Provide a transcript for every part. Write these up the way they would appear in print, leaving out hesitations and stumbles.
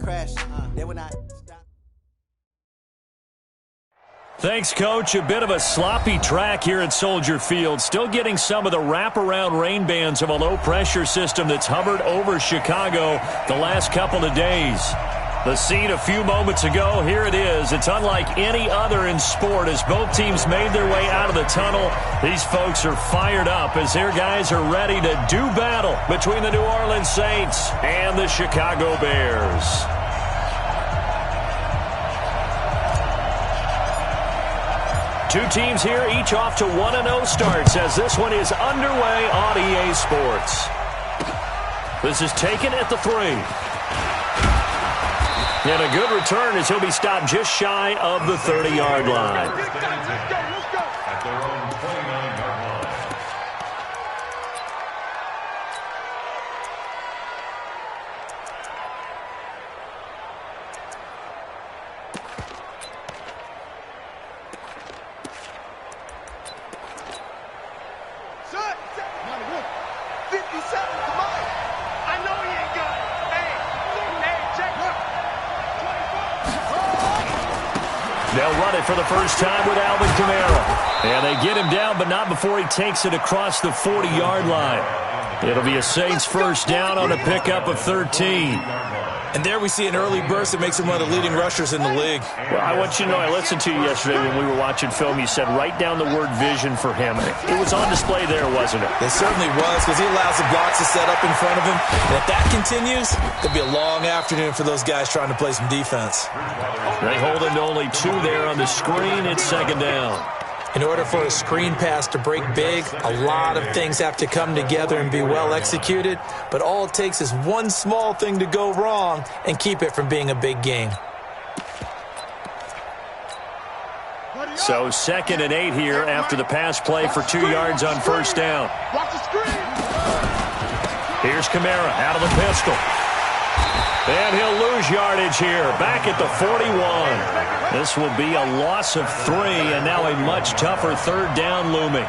crash. They will not stop. Thanks, Coach. A bit of a sloppy track here at Soldier Field. Still getting some of the wraparound rain bands of a low-pressure system that's hovered over Chicago the last couple of days. The scene a few moments ago, here it is. It's unlike any other in sport as both teams made their way out of the tunnel. These folks are fired up as their guys are ready to do battle between the New Orleans Saints and the Chicago Bears. Two teams here, each off to 1-0 starts as this one is underway on EA Sports. This is taken at the 3. And a good return as he'll be stopped just shy of the 30-yard line. They'll run it for the first time with Alvin Kamara. And they get him down, but not before he takes it across the 40-yard line. It'll be a Saints first down on a pickup of 13. And there we see an early burst that makes him one of the leading rushers in the league. Well, I want you to know, I listened to you yesterday when we were watching film. You said write down the word vision for him. It was on display there, wasn't it? It certainly was, because he allows the blocks to set up in front of him. And if that continues, it'll be a long afternoon for those guys trying to play some defense. They hold him to only 2 there on the screen. It's second down. In order for a screen pass to break big, a lot of things have to come together and be well executed, but all it takes is one small thing to go wrong and keep it from being a big game. So 2nd and 8 here after the pass play for 2 yards on first down. Here's Kamara out of the pistol. And he'll lose yardage here, back at the 41. This will be a loss of 3, and now a much tougher third down looming.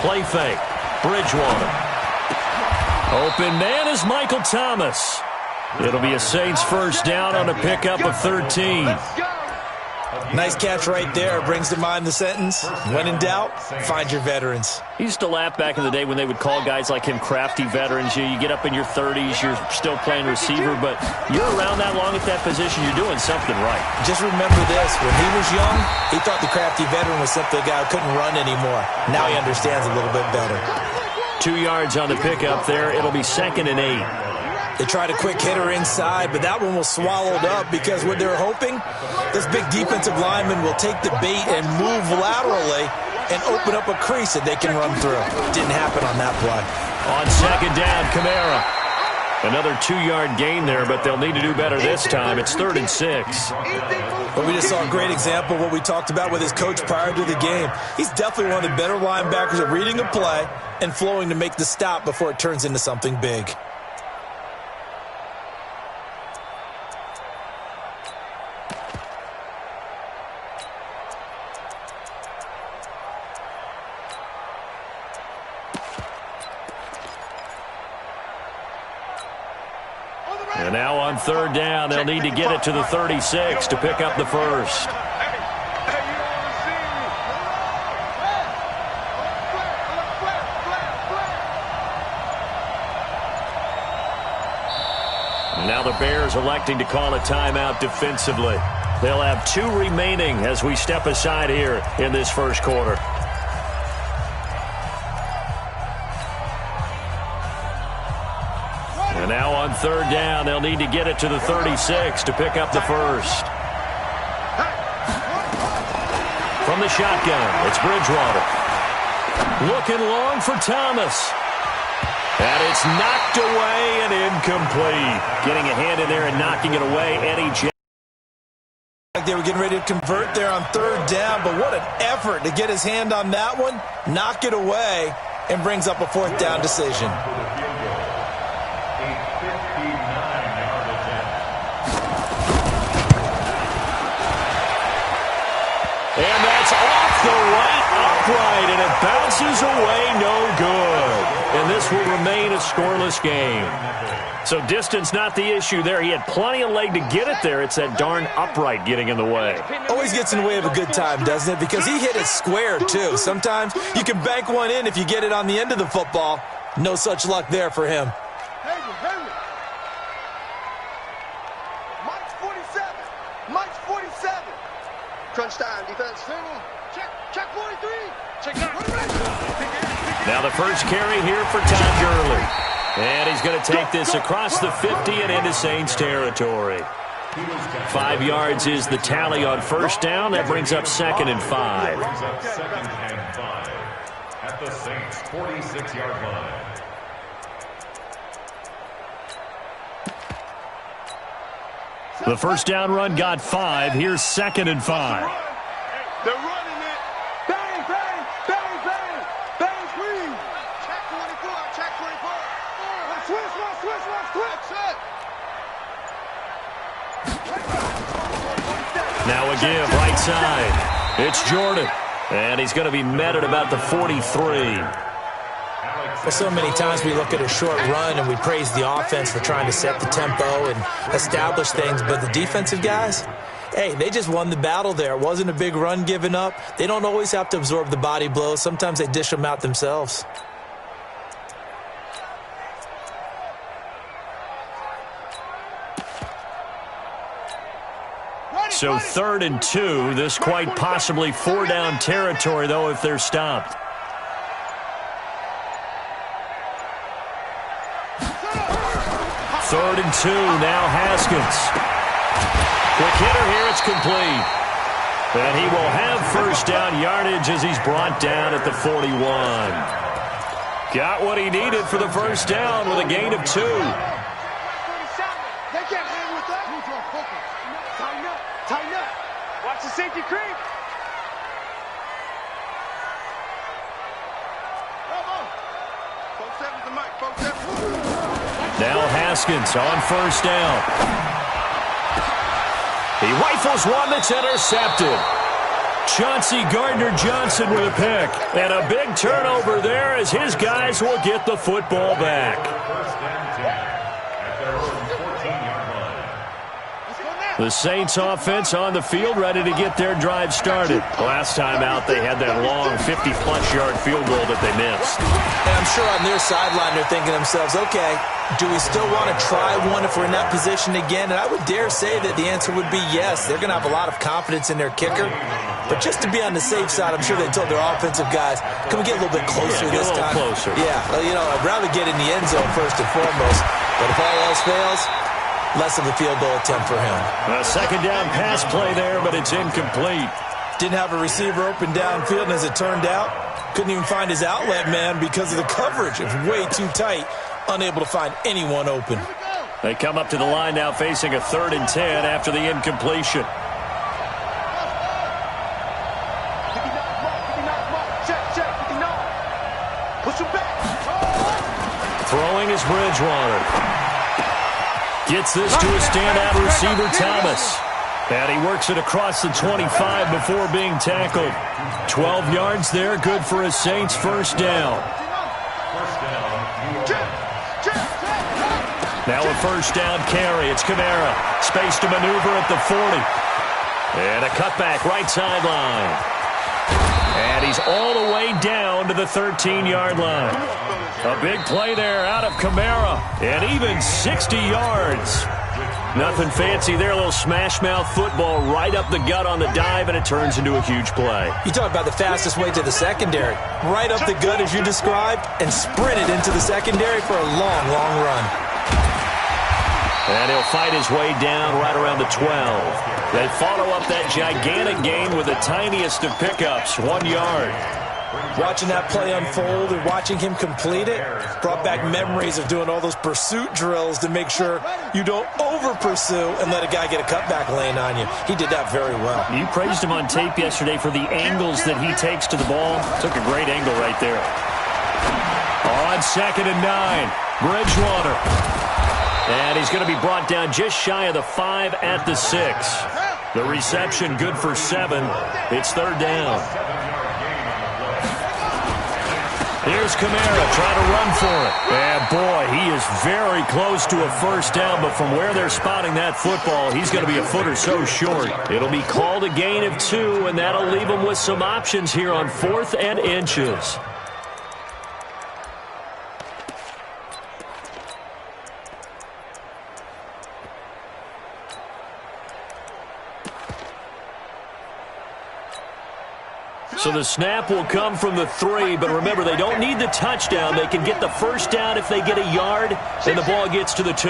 Play fake. Bridgewater. Open man is Michael Thomas. It'll be a Saints first down on a pickup of 13. Nice catch right there. Brings to mind the sentence, when in doubt, find your veterans. He used to laugh back in the day when they would call guys like him crafty veterans. You get up in your 30s, you're still playing receiver, but you're around that long at that position, you're doing something right. Just remember this, when he was young, he thought the crafty veteran was simply a guy who couldn't run anymore. Now he understands a little bit better. 2 yards on the pickup there. It'll be 2nd and 8. They tried a quick hitter inside, but that one was swallowed up because what they're hoping, this big defensive lineman will take the bait and move laterally and open up a crease that they can run through. Didn't happen on that play. On second down, Kamara. Another 2-yard gain there, but they'll need to do better this time. It's 3rd and 6. But we just saw a great example of what we talked about with his coach prior to the game. He's definitely one of the better linebackers at reading a play and flowing to make the stop before it turns into something big. And now on third down, they'll need to get it to the 36 to pick up the first. Now the Bears electing to call a timeout defensively. They'll have 2 remaining as we step aside here in this first quarter. And now on third down, they'll need to get it to the 36 to pick up the first. From the shotgun, it's Bridgewater. Looking long for Thomas. And it's knocked away and incomplete. Getting a hand in there and knocking it away, Eddie Jackson. They were getting ready to convert there on third down, but what an effort to get his hand on that one, knock it away, and brings up a fourth down decision. And that's off the right upright, and it bounces away no good. And this this will remain a scoreless game. So distance not the issue there. He had plenty of leg to get it there. It's that darn upright getting in the way. Always gets in the way of a good time, doesn't it? Because he hit it square, too. Sometimes you can bank one in if you get it on the end of the football. No such luck there for him. Mike's 47. Mike's 47. Crunch time, defense. Check 43. Check that. Now the first carry here for Todd Gurley. And he's going to take this across the 50 and into Saints territory. 5 yards is the tally on first down. That brings up 2nd and 5. At the Saints 46-yard line. The first down run got 5. Here's 2nd and 5. They're running it. Bang, bang, bang, bang. Bang, screen. Check 24, check 24. Switch. Now a give, right side. It's Jordan. And he's going to be met at about the 43. Well, so many times we look at a short run and we praise the offense for trying to set the tempo and establish things, but the defensive guys, hey, they just won the battle there. It wasn't a big run given up. They don't always have to absorb the body blows. Sometimes they dish them out themselves. So 3rd and 2. This quite possibly 4-down territory, though, if they're stopped. Third and 2, now Haskins. Quick hitter here, it's complete. And he will have first down yardage as he's brought down at the 41. Got what he needed for the first down with a gain of 2. They can't hang with that. Tighten up. Watch the safety creep. Now Haskins on first down. He rifles one that's intercepted. Chauncey Gardner-Johnson with a pick. And a big turnover there as his guys will get the football back. The Saints offense on the field ready to get their drive started. Last time out they had that long 50-plus yard field goal that they missed. And I'm sure on their sideline they're thinking to themselves, okay, do we still want to try one if we're in that position again? And I would dare say that the answer would be yes. They're going to have a lot of confidence in their kicker. But just to be on the safe side, I'm sure they told their offensive guys, can we get a little bit closer this time? Closer. Yeah, well, I'd rather get in the end zone first and foremost. But if all else fails, less of a field goal attempt for him. A second down pass play there, but it's incomplete. Didn't have a receiver open downfield, and as it turned out, couldn't even find his outlet man because of the coverage. It was way too tight, unable to find anyone open. They come up to the line now facing a 3rd and 10 after the incompletion. Throwing is Bridgewater. Gets this to a standout receiver, Thomas. And he works it across the 25 before being tackled. 12 yards there, good for a Saints first down. Now a first down carry. It's Kamara. Space to maneuver at the 40. And a cutback right sideline. And he's all the way down to the 13-yard line. A big play there out of Kamara. And even 60 yards. Nothing fancy there. A little smash-mouth football right up the gut on the dive, and it turns into a huge play. You talk about the fastest way to the secondary. Right up the gut as you described, and sprinted into the secondary for a long, long run. And he'll fight his way down right around the 12. They follow up that gigantic gain with the tiniest of pickups, 1 yard. Watching that play unfold and watching him complete it brought back memories of doing all those pursuit drills to make sure you don't over-pursue and let a guy get a cutback lane on you. He did that very well. You praised him on tape yesterday for the angles that he takes to the ball. Took a great angle right there. On 2nd and 9, Bridgewater. And he's going to be brought down just shy of the 5 at the 6. The reception good for 7. It's 3rd down. Here's Kamara trying to run for it. And, boy, he is very close to a first down, but from where they're spotting that football, he's going to be a foot or so short. It'll be called a gain of 2, and that'll leave him with some options here on 4th and inches. So the snap will come from the 3, but remember, they don't need the touchdown. They can get the first down if they get a yard, and the ball gets to the 2.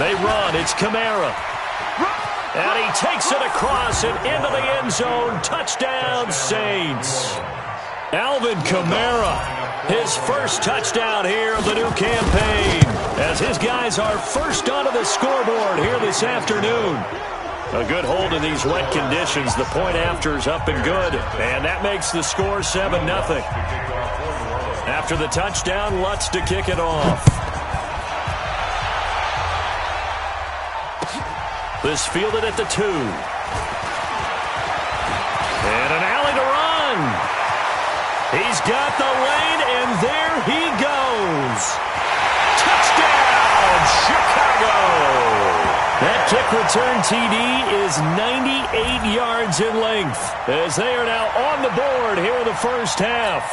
They run. It's Kamara. And he takes it across and into the end zone. Touchdown, Saints. Alvin Kamara, his first touchdown here of the new campaign, as his guys are first onto the scoreboard here this afternoon. A good hold in these wet conditions. The point after is up and good. And that makes the score 7-0. After the touchdown, Lutz to kick it off. This fielded at the 2. And an alley to run. He's got the lane, and there he goes. Touchdown, Chicago. That kick return TD is 98 yards in length, as they are now on the board here in the first half.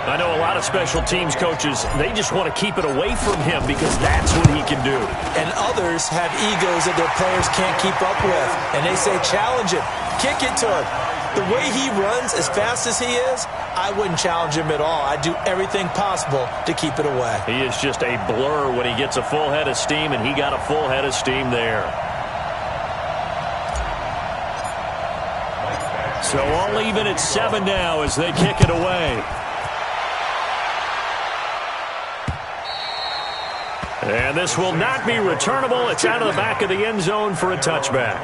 I know a lot of special teams coaches, they just want to keep it away from him because that's what he can do. And others have egos that their players can't keep up with, and they say challenge him, kick it to him. The way he runs as fast as he is, I wouldn't challenge him at all. I'd do everything possible to keep it away. He is just a blur when he gets a full head of steam, and he got a full head of steam there. So all even at 7 now as they kick it away. And this will not be returnable. It's out of the back of the end zone for a touchback.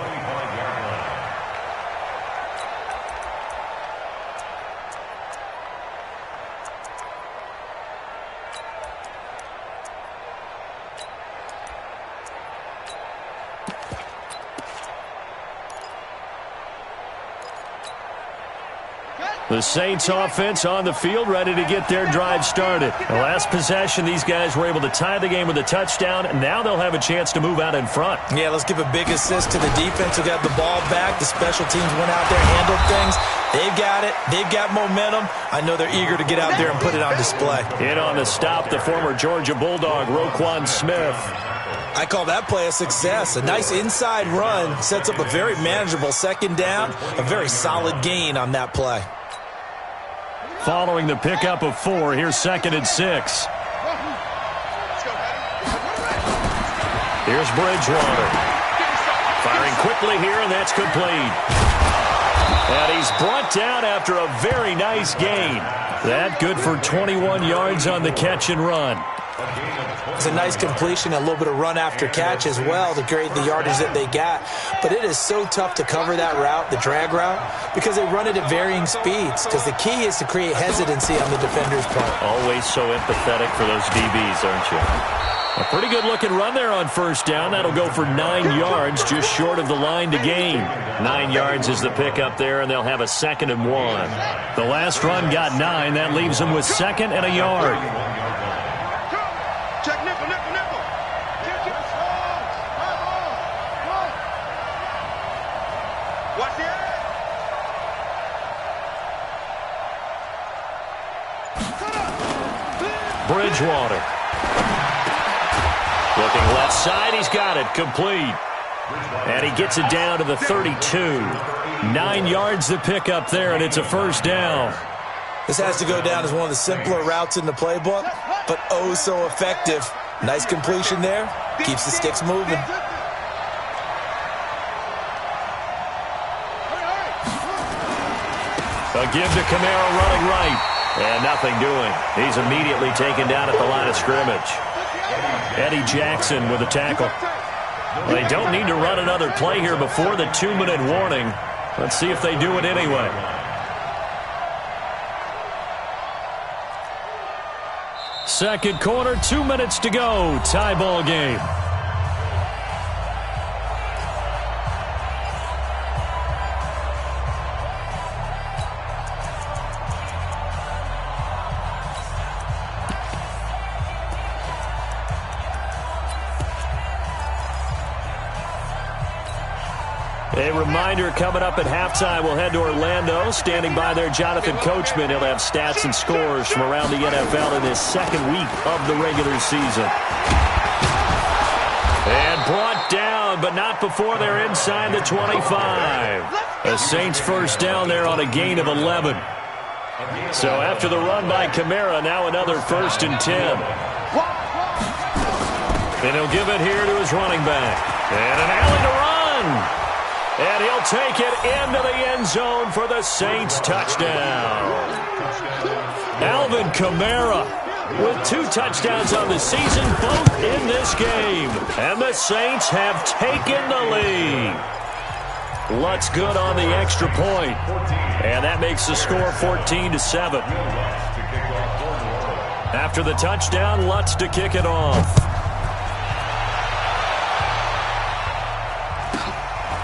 The Saints offense on the field, ready to get their drive started. The last possession, these guys were able to tie the game with a touchdown, and now they'll have a chance to move out in front. Yeah, let's give a big assist to the defense who got the ball back. The special teams went out there, handled things. They've got it. They've got momentum. I know they're eager to get out there and put it on display. In on the stop, the former Georgia Bulldog, Roquan Smith. I call that play a success. A nice inside run sets up a very manageable second down, a very solid gain on that play. Following the pickup of 4, here's 2nd and 6. Here's Bridgewater. Firing quickly here, and that's complete. And he's brought down after a very nice gain. That good for 21 yards on the catch and run. It's a nice completion, a little bit of run after catch as well to create the yardage that they got. But it is so tough to cover that route, the drag route, because they run it at varying speeds. Because the key is to create hesitancy on the defender's part. Always so empathetic for those DBs, aren't you? A pretty good looking run there on first down. That'll go for 9 yards, just short of the line to gain. 9 yards is the pickup there, and they'll have a 2nd and 1. The last run got 9. That leaves them with 2nd and a yard. Check nickel, nickel, nickel. Watch the edge. Bridgewater. Looking left side, he's got it, complete. And he gets it down to the 32. 9 yards the pickup there, and it's a first down. This has to go down as one of the simpler routes in the playbook, but oh so effective. Nice completion there. Keeps the sticks moving. A give to Kamara running right. And nothing doing. He's immediately taken down at the line of scrimmage. Eddie Jackson with a tackle. Well, they don't need to run another play here before the 2-minute warning. Let's see if they do it anyway. Second quarter, 2 minutes to go. Tie ball game. A reminder coming up at halftime, we'll head to Orlando. Standing by there, Jonathan Coachman. He'll have stats and scores from around the NFL in his second week of the regular season. And brought down, but not before they're inside the 25. The Saints first down there on a gain of 11. So after the run by Kamara, now another 1st and 10. And he'll give it here to his running back. And an alley to run. And he'll take it into the end zone for the Saints touchdown. Alvin Kamara with 2 touchdowns on the season, both in this game. And the Saints have taken the lead. Lutz good on the extra point. And that makes the score 14-7. After the touchdown, Lutz to kick it off.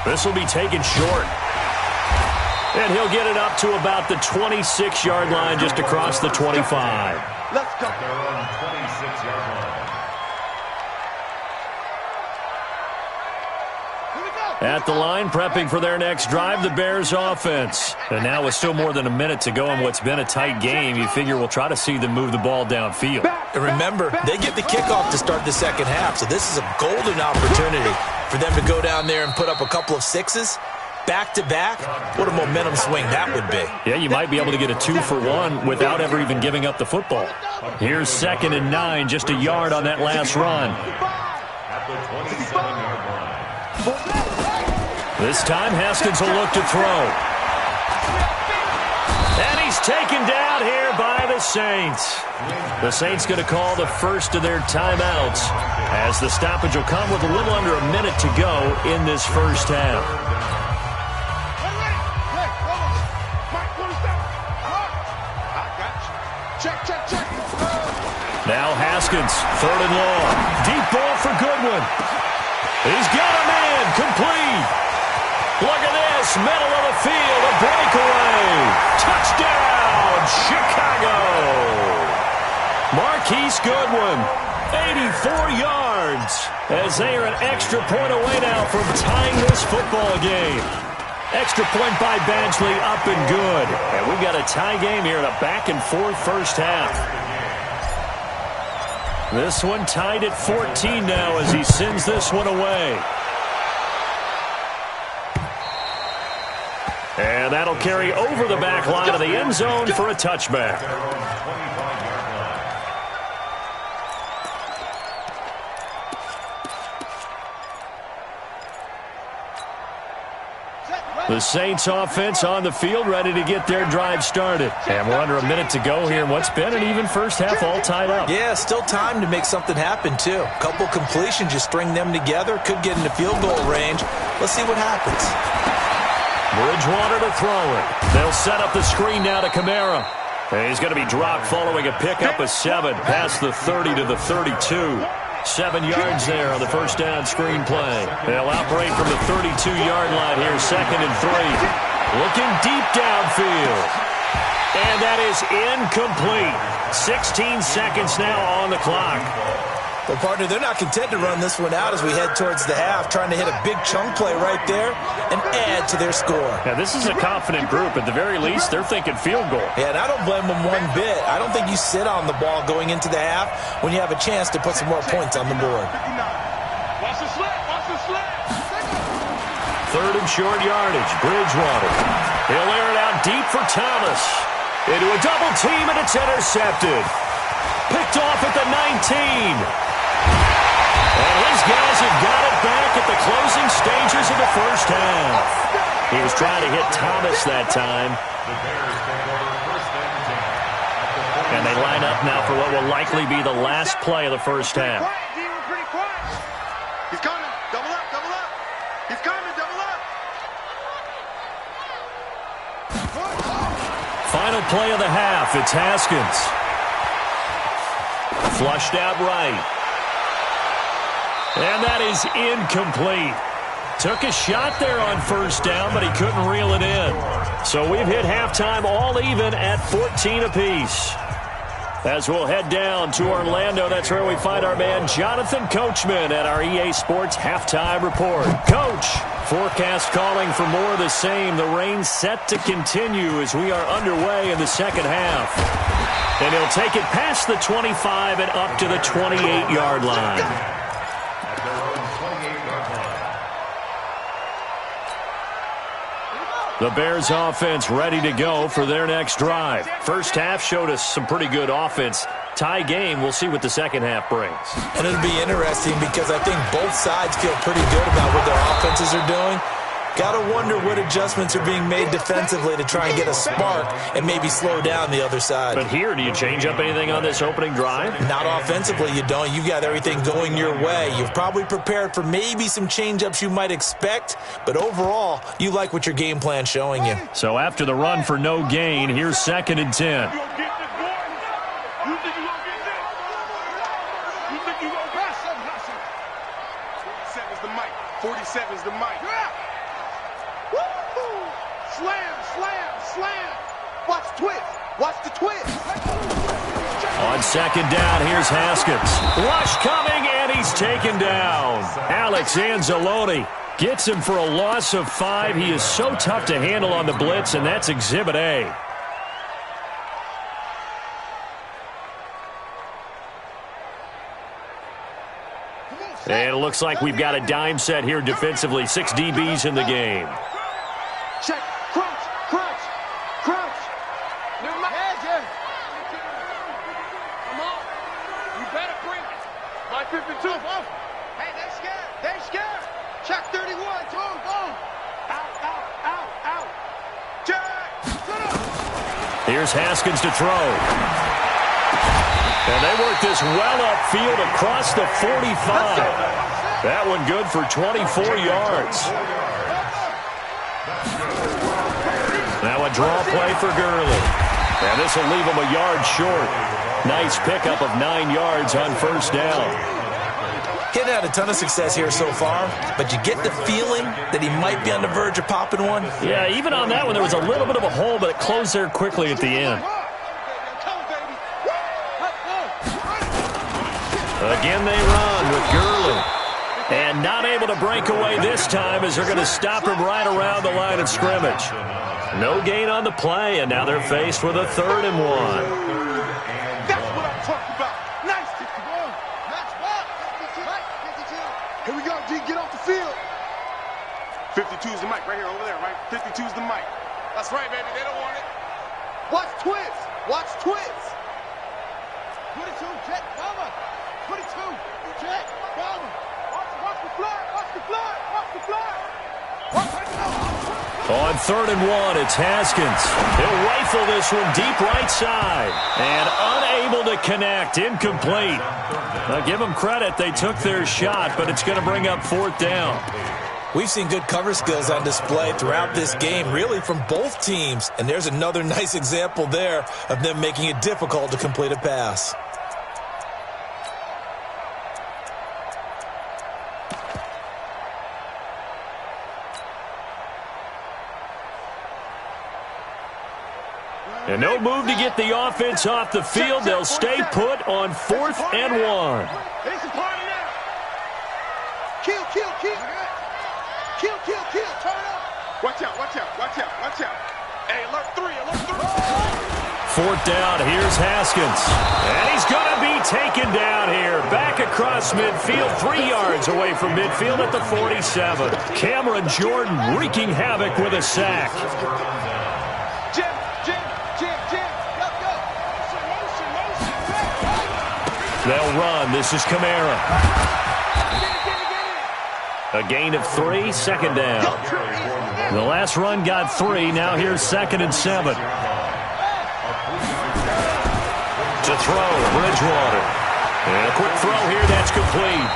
This will be taken short. And he'll get it up to about the 26-yard line, just across the 25. Let's go. They're on 26-yard line. At the line, prepping for their next drive, the Bears offense. And now with still more than a minute to go in what's been a tight game, you figure we'll try to see them move the ball downfield. And remember, they get the kickoff to start the second half, so this is a golden opportunity for them to go down there and put up a couple of 6s. Back-to-back, what a momentum swing that would be. Yeah, you might be able to get a 2-for-1 without ever even giving up the football. Here's 2nd and 9, just a yard on that last run. At the 27-yard line. This time, Haskins will look to throw. And he's taken down here by the Saints. The Saints going to call the first of their timeouts, as the stoppage will come with a little under a minute to go in this first half. Now Haskins, 3rd and long. Deep ball for Goodwin. He's got a man, complete. Look at this, middle of the field, a breakaway. Touchdown, Chicago. Marquise Goodwin, 84 yards, as they are an extra point away now from tying this football game. Extra point by Badgley, up and good. And we've got a tie game here in a back-and-forth first half. This one tied at 14 now as he sends this one away. And that'll carry over the back line of the end zone for a touchback. The Saints offense on the field, ready to get their drive started. And we're under a minute to go here in what's been an even first half, all tied up. Yeah, still time to make something happen, too. A couple completions, you string them together, could get into field goal range. Let's see what happens. Bridgewater to throw it. They'll set up the screen now to Kamara. And he's going to be dropped following a pickup of 7 past the 30 to the 32. 7 yards there on the first down screen play. They'll operate from the 32-yard line here, 2nd and 3. Looking deep downfield. And that is incomplete. 16 seconds now on the clock. Well, partner, they're not content to run this one out as we head towards the half, trying to hit a big chunk play right there and add to their score. Now, this is a confident group. At the very least, they're thinking field goal. Yeah, and I don't blame them one bit. I don't think you sit on the ball going into the half when you have a chance to put some more points on the board. Watch the slip. Watch the slip. 3rd and short yardage. Bridgewater. He'll air it out deep for Thomas. Into a double team, and it's intercepted. Picked off at the 19. And his guys have got it back at the closing stages of the first half. He was trying to hit Thomas that time. And they line up now for what will likely be the last play of the first half. Pretty quiet. He's coming. Double up, double up. He's coming, double up. Final play of the half. It's Haskins. Flushed out right. And that is incomplete. Took a shot there on first down, but he couldn't reel it in. So we've hit halftime all even at 14 apiece. As we'll head down to Orlando, that's where we find our man Jonathan Coachman at our EA Sports Halftime Report. Coach, Forecast calling for more of the same. The rain set to continue as we are underway in the second half. And he'll take it past the 25 and up to the 28-yard line. At their own 28-yard line. The Bears offense ready to go for their next drive. First half showed us some pretty good offense. Tie game, we'll see what the second half brings. And it'll be interesting because I think both sides feel pretty good about what their offenses are doing. Got to wonder what adjustments are being made defensively to try and get a spark and maybe slow down the other side. But here, do you change up anything on this opening drive? Not offensively, you don't. You've got everything going your way. You've probably prepared for maybe some change-ups you might expect, but overall, you like what your game plan's showing you. So after the run for no gain, here's 2nd and 10. Watch the twist. On 2nd down, here's Haskins. Rush coming, and he's taken down. Alex Anzalone gets him for a loss of 5. He is so tough to handle on the blitz, and that's Exhibit A. And it looks like we've got a dime set here defensively. 6 DBs in the game. Check. Crunch. Come on. You better bring it. My 52. Hey, they're scared. Check 31. Boom. Out. Check. Here's Haskins to throw. And they work this well upfield across the 45. That one good for 24 yards. Now a draw play for Gurley. And this will leave him a yard short. Nice pickup of 9 yards on 1st down. He hadn't had a ton of success here so far, but you get the feeling that he might be on the verge of popping one. Yeah, even on that one, there was a little bit of a hole, but it closed there quickly at the end. Again, they run with Gurley. And not able to break away this time as they're going to stop him right around the line of scrimmage. No gain on the play, and now they're faced with a 3rd and 1. That's what I'm talking about. Nice. 51. Nice ball. 52. Here we go, G. Get off the field. 52 is the mic right here, over there, right? 52 is the mic. That's right, baby. They don't want it. Watch twist. 22, jet, bomber. 22, jet, bomber. Watch the fly. On 3rd and 1, it's Haskins. He'll rifle this one deep right side. And unable to connect. Incomplete. Now, give them credit. They took their shot, but it's going to bring up 4th down. We've seen good cover skills on display throughout this game, really from both teams. And there's another nice example there of them making it difficult to complete a pass. And no move to get the offense off the field. They'll stay put on 4th and 1. It's a party now. Kill. Turn up. Watch out. Hey, alert 3. 4th down, here's Haskins. And he's going to be taken down here. Back across midfield, 3 yards away from midfield at the 47. Cameron Jordan wreaking havoc with a sack. They'll run. This is Kamara. A gain of 3, 2nd down. The last run got 3. Now here's 2nd and 7. To throw, Bridgewater. And a quick throw here, that's complete.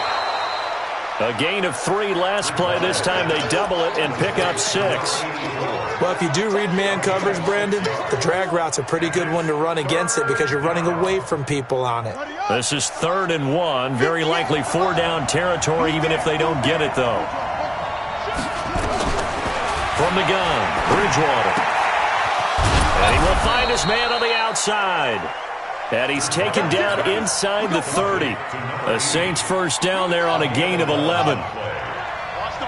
A gain of 3 last play. This time they double it and pick up 6. Well, if you do read man coverage, Brandon, the drag route's a pretty good one to run against it because you're running away from people on it. This is 3rd and 1. Very likely 4-down territory, even if they don't get it, though. From the gun, Bridgewater. And he will find his man on the outside. And he's taken down inside the 30. A Saints 1st down there on a gain of 11.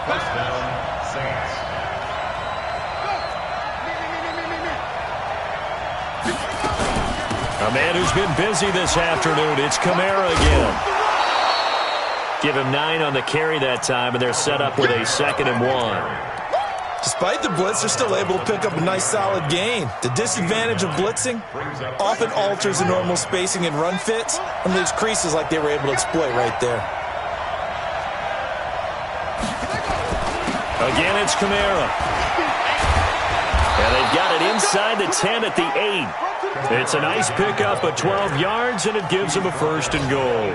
First down, A man who's been busy this afternoon. It's Kamara again. Give him 9 on the carry that time, and they're set up with a 2nd and 1. Despite the blitz, they're still able to pick up a nice, solid gain. The disadvantage of blitzing often alters the normal spacing and run fits and leaves creases like they were able to exploit right there. Again, it's Kamara. And they've got it inside the 10 at the 8. It's a nice pickup of 12 yards, and it gives them a 1st and goal.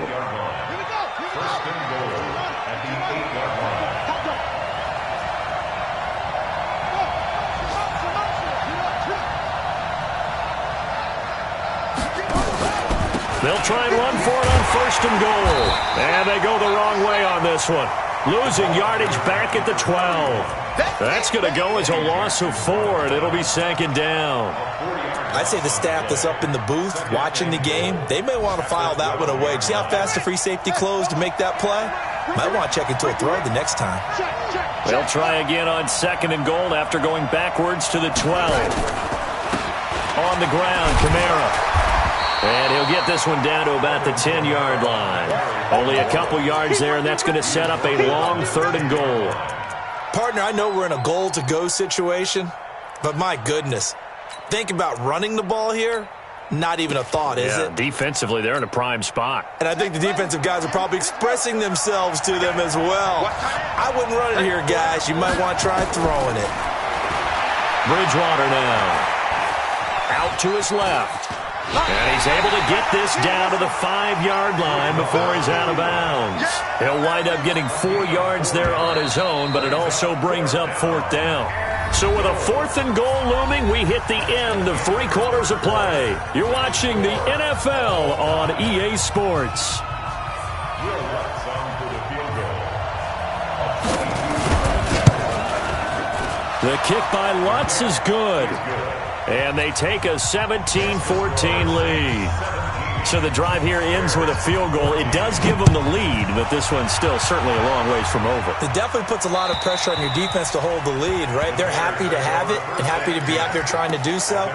They'll try and run for it on 1st and goal. And they go the wrong way on this one. Losing yardage back at the 12. That's going to go as a loss of 4, and it'll be 2nd down. I'd say the staff that's up in the booth watching the game, they may want to file that one away. See how fast the free safety closed to make that play? Might want to check into a throw the next time. They'll try again on 2nd and goal after going backwards to the 12. On the ground, Kamara. And he'll get this one down to about the 10-yard line. Only a couple yards there, and that's going to set up a long 3rd and goal. Partner, I know we're in a goal-to-go situation, but my goodness. Think about running the ball here. Not even a thought, is it? Defensively, they're in a prime spot. And I think the defensive guys are probably expressing themselves to them as well. I wouldn't run it here, guys. You might want to try throwing it. Bridgewater now. Out to his left. And he's able to get this down to the 5-yard line before he's out of bounds. He'll wind up getting 4 yards there on his own, but it also brings up 4th down. So with a 4th and goal looming, we hit the end of 3 quarters of play. You're watching the NFL on EA Sports. The kick by Lutz is good. And they take a 17-14 lead. So the drive here ends with a field goal. It does give them the lead, but this one's still certainly a long ways from over. It definitely puts a lot of pressure on your defense to hold the lead, right? They're happy to have it and happy to be out there trying to do so.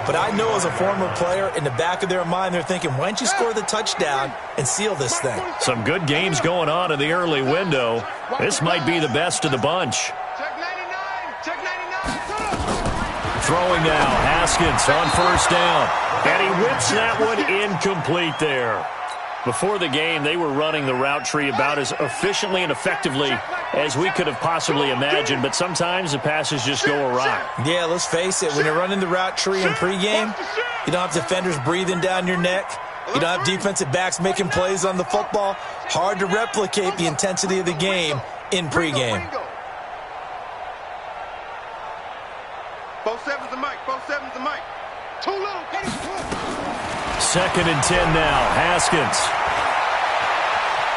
But I know as a former player, in the back of their mind, they're thinking, why don't you score the touchdown and seal this thing? Some good games going on in the early window. This might be the best of the bunch. Throwing now, Haskins on 1st down. And he whips that one incomplete there. Before the game, they were running the route tree about as efficiently and effectively as we could have possibly imagined, but sometimes the passes just go awry. Yeah, let's face it, when you're running the route tree in pregame, you don't have defenders breathing down your neck. You don't have defensive backs making plays on the football. Hard to replicate the intensity of the game in pregame. Both 7's the mic. Both 7's the mic. Too little. 2nd and 10 now. Haskins.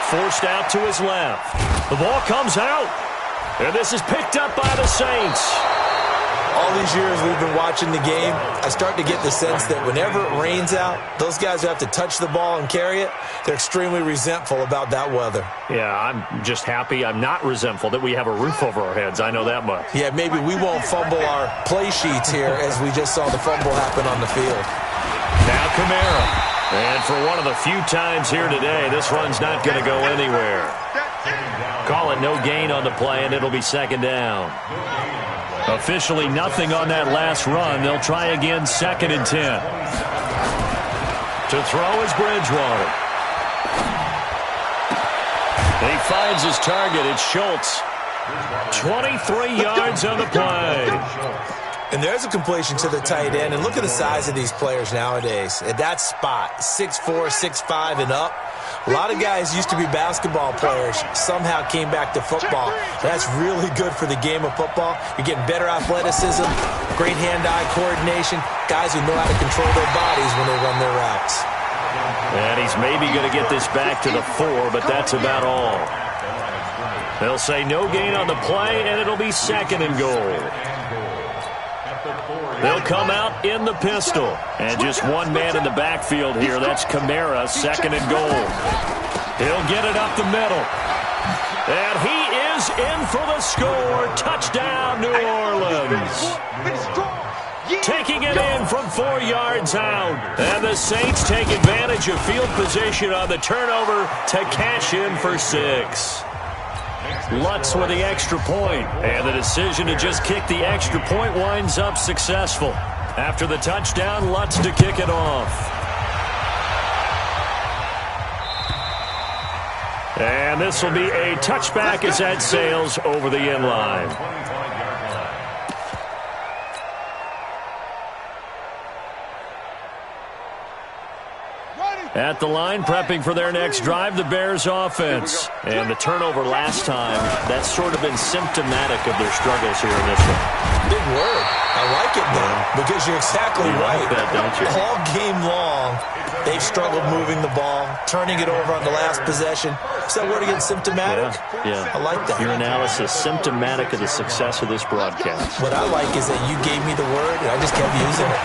Forced out to his left. The ball comes out. And this is picked up by the Saints. All these years we've been watching the game, I start to get the sense that whenever it rains out, those guys who have to touch the ball and carry it, they're extremely resentful about that weather. Yeah, I'm just happy I'm not resentful that we have a roof over our heads. I know that much. Yeah, maybe we won't fumble our play sheets here as we just saw the fumble happen on the field. Now Kamara. And for one of the few times here today, this run's not going to go anywhere. Call it no gain on the play, and it'll be 2nd down. Officially nothing on that last run. They'll try again 2nd and 10. To throw is Bridgewater. He finds his target. It's Schultz. 23 yards on the play. And there's a completion to the tight end. And look at the size of these players nowadays. At that spot, 6'4", 6'5", and up. A lot of guys used to be basketball players, somehow came back to football. That's really good for the game of football. You're getting better athleticism, great hand-eye coordination, guys who know how to control their bodies when they run their routes. And he's maybe going to get this back to the 4, but that's about all. They'll say no gain on the play, and it'll be 2nd and goal. They'll come out in the pistol. And just one man in the backfield here. That's Kamara, 2nd and goal. He'll get it up the middle. And he is in for the score. Touchdown, New Orleans. taking it in from 4 yards out. And the Saints take advantage of field position on the turnover to cash in for 6. Lutz with the extra point, and the decision to just kick the extra point winds up successful. After the touchdown, Lutz to kick it off. And this will be a touchback as that sails over the end line. At the line, prepping for their next drive, the Bears offense. And the turnover last time, that's sort of been symptomatic of their struggles here in this one. Big word. I like it, though, because you're exactly right. Like that, don't you? All game long, they've struggled moving the ball, turning it over on the last possession. Is that word again, symptomatic? Yeah. I like that. Your analysis, symptomatic of the success of this broadcast. What I like is that you gave me the word, and I just kept using it.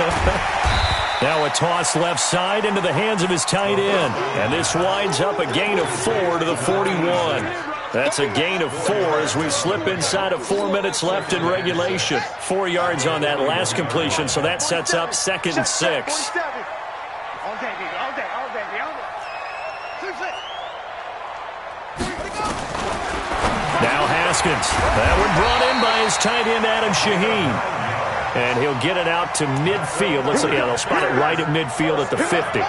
Now a toss left side into the hands of his tight end. And this winds up a gain of 4 to the 41. That's a gain of 4 as we slip inside of 4 minutes left in regulation. 4 yards on that last completion, so that sets up 2nd and 6. Now Haskins. That one brought in by his tight end, Adam Shaheen. And he'll get it out to midfield. They'll spot it right at midfield at the 50.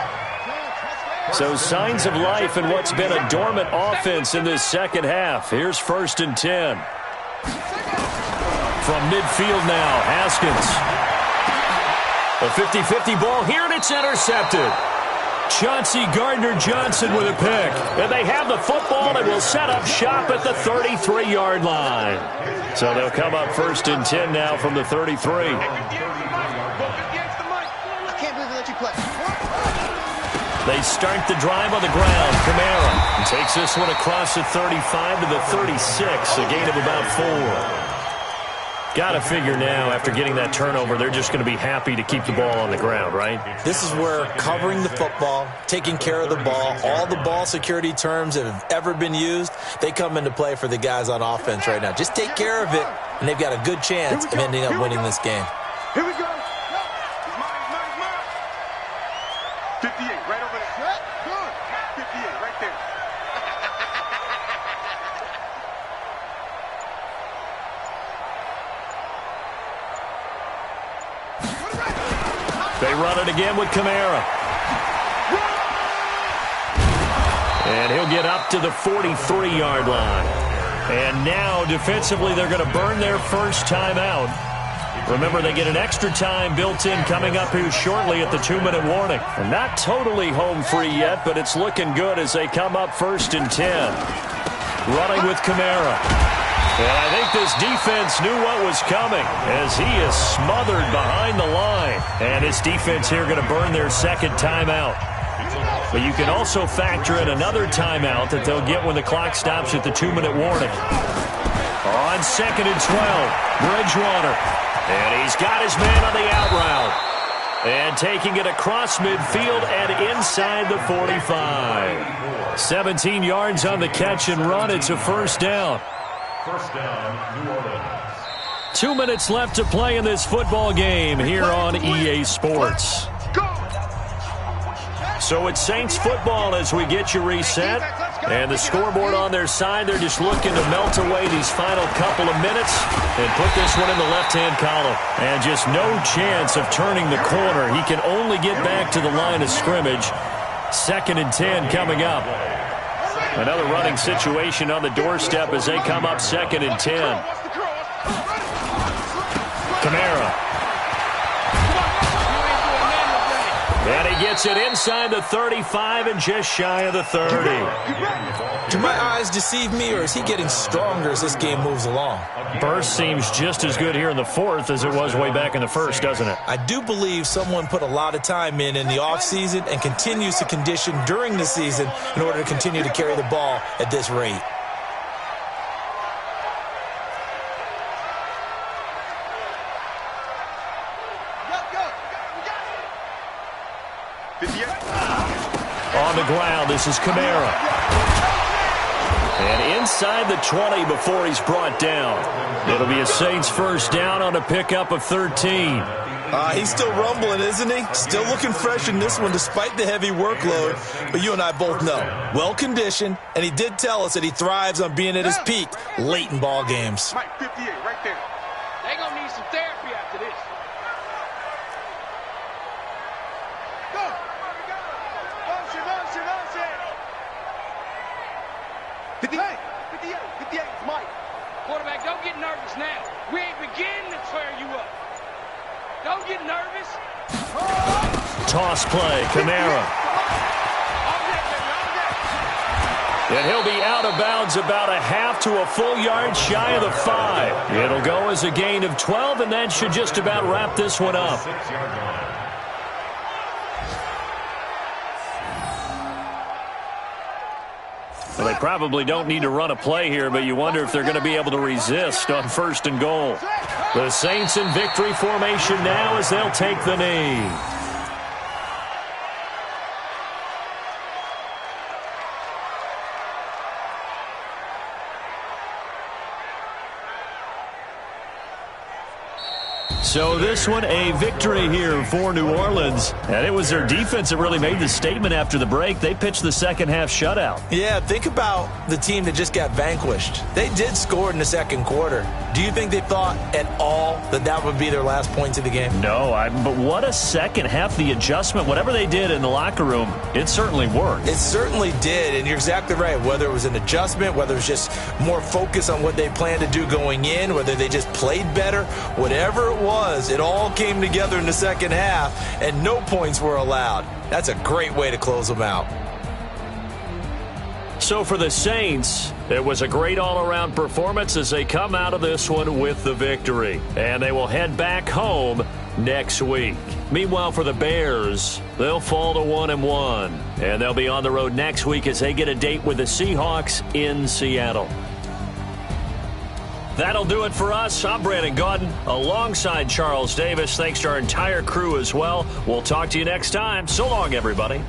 So signs of life in what's been a dormant offense in this second half. Here's 1st and 10. From midfield now, Haskins. A 50-50 ball here, and it's intercepted. Chauncey Gardner-Johnson with a pick. And they have the football and will set up shop at the 33-yard line. So they'll come up 1st and 10 now from the 33. I can't believe they let you play. They start the drive on the ground. Kamara takes this one across the 35 to the 36, a gain of about 4. Got to figure now, after getting that turnover, they're just going to be happy to keep the ball on the ground, right? This is where covering the football, taking care of the ball, all the ball security terms that have ever been used, they come into play for the guys on offense right now. Just take care of it, and they've got a good chance of ending up winning this game. Here we go. 58, right over there. 58, right there. They run it again with Kamara. And he'll get up to the 43-yard line. And now, defensively, they're going to burn their first timeout. Remember, they get an extra time built in coming up here shortly at the 2-minute warning. And not totally home free yet, but it's looking good as they come up 1st and 10. Running with Kamara. And I think this defense knew what was coming as he is smothered behind the line. And this defense here going to burn their second timeout. But you can also factor in another timeout that they'll get when the clock stops at the 2-minute warning. On 2nd and 12, Bridgewater. And he's got his man on the out route. And taking it across midfield and inside the 45. 17 yards on the catch and run. It's a 1st down. 1st down, New Orleans. 2 minutes left to play in this football game here on EA Sports. So it's Saints football as we get you reset. And the scoreboard on their side, they're just looking to melt away these final couple of minutes and put this one in the left-hand column. And just no chance of turning the corner. He can only get back to the line of scrimmage. 2nd and 10 coming up. Another running situation on the doorstep as they come up 2nd and 10. Kamara. And he gets it inside the 35 and just shy of the 30. Do my eyes deceive me, or is he getting stronger as this game moves along? Burst seems just as good here in the 4th as it was way back in the 1st, doesn't it? I do believe someone put a lot of time in the offseason and continues to condition during the season in order to continue to carry the ball at this rate. On the ground, this is Kamara. And inside the 20 before he's brought down. It'll be a Saints 1st down on a pickup of 13. He's still rumbling, isn't he? Still looking fresh in this one despite the heavy workload. But you and I both know, well-conditioned, and he did tell us that he thrives on being at his peak late in ball games. Mike, 58, right there. They're going to need some therapy after this. Go! Motion. 58, Mike. Quarterback, don't get nervous now. We ain't beginning to tear you up. Don't get nervous. Toss play, Kamara. And he'll be out of bounds about a half to a full yard shy of the 5. It'll go as a gain of 12, and that should just about wrap this one up. 6-yard line. Well, they probably don't need to run a play here, but you wonder if they're going to be able to resist on 1st and goal. The Saints in victory formation now as they'll take the knee. So this one, a victory here for New Orleans. And it was their defense that really made the statement after the break. They pitched the second half shutout. Yeah, think about the team that just got vanquished. They did score in the second quarter. Do you think they thought at all that that would be their last points of the game? No, but what a second half. The adjustment, whatever they did in the locker room, it certainly worked. It certainly did, and you're exactly right. Whether it was an adjustment, whether it was just more focus on what they planned to do going in, whether they just played better, whatever it was, it all came together in the second half, and no points were allowed. That's a great way to close them out. So for the Saints, it was a great all-around performance as they come out of this one with the victory. And they will head back home next week. Meanwhile, for the Bears, they'll fall to 1-1. And they'll be on the road next week as they get a date with the Seahawks in Seattle. That'll do it for us. I'm Brandon Gaudin alongside Charles Davis. Thanks to our entire crew as well. We'll talk to you next time. So long, everybody.